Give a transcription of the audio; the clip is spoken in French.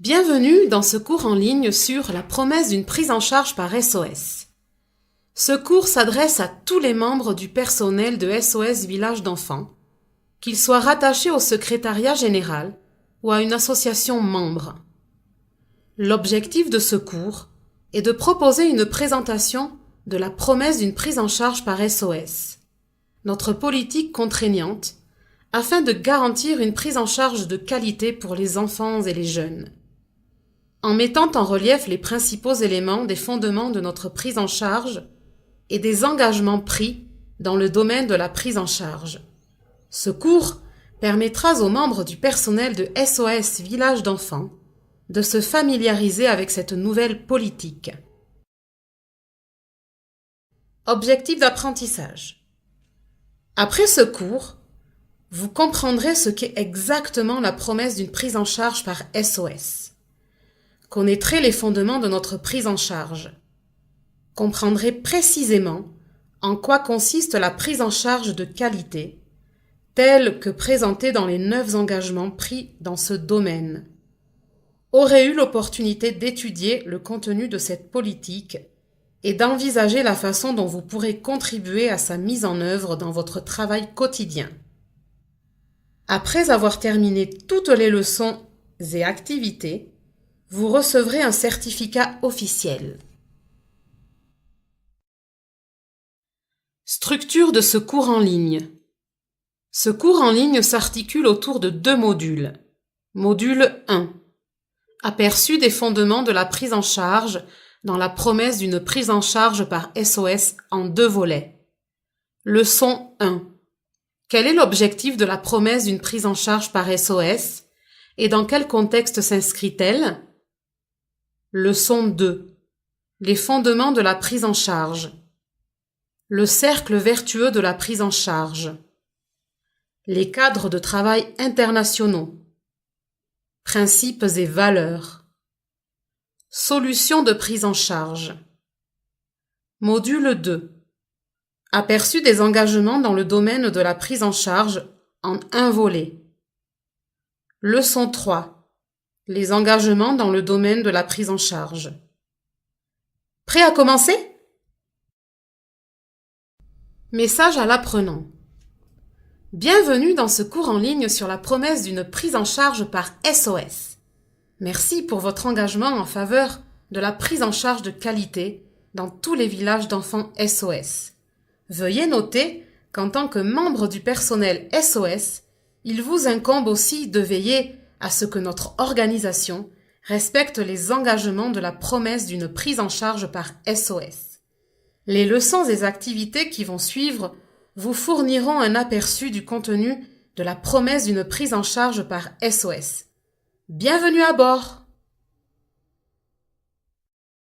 Bienvenue dans ce cours en ligne sur la promesse d'une prise en charge par SOS. Ce cours s'adresse à tous les membres du personnel de SOS Village d'Enfants, qu'ils soient rattachés au secrétariat général ou à une association membre. L'objectif de ce cours est de proposer une présentation de la promesse d'une prise en charge par SOS, notre politique contraignante, afin de garantir une prise en charge de qualité pour les enfants et les jeunes. En mettant en relief les principaux éléments des fondements de notre prise en charge et des engagements pris dans le domaine de la prise en charge. Ce cours permettra aux membres du personnel de SOS Village d'Enfants de se familiariser avec cette nouvelle politique. Objectif d'apprentissage. Après ce cours, vous comprendrez ce qu'est exactement la promesse d'une prise en charge par SOS. Connaîtrez les fondements de notre prise en charge. Comprendrez précisément en quoi consiste la prise en charge de qualité, telle que présentée dans les 9 engagements pris dans ce domaine. Aurez eu l'opportunité d'étudier le contenu de cette politique et d'envisager la façon dont vous pourrez contribuer à sa mise en œuvre dans votre travail quotidien. Après avoir terminé toutes les leçons et activités, vous recevrez un certificat officiel. Structure de ce cours en ligne. Ce cours en ligne s'articule autour de 2 modules. Module 1. Aperçu des fondements de la prise en charge dans la promesse d'une prise en charge par SOS en 2 volets. Leçon 1. Quel est l'objectif de la promesse d'une prise en charge par SOS et dans quel contexte s'inscrit-elle? Leçon 2. Les fondements de la prise en charge. Le cercle vertueux de la prise en charge. Les cadres de travail internationaux. Principes et valeurs. Solutions de prise en charge. Module 2. Aperçu des engagements dans le domaine de la prise en charge en 1 volet. Leçon 3. Les engagements dans le domaine de la prise en charge. Prêt à commencer? Message à l'apprenant. Bienvenue dans ce cours en ligne sur la promesse d'une prise en charge par SOS. Merci pour votre engagement en faveur de la prise en charge de qualité dans tous les villages d'enfants SOS. Veuillez noter qu'en tant que membre du personnel SOS, il vous incombe aussi de veiller à ce que notre organisation respecte les engagements de la promesse d'une prise en charge par SOS. Les leçons et activités qui vont suivre vous fourniront un aperçu du contenu de la promesse d'une prise en charge par SOS. Bienvenue à bord!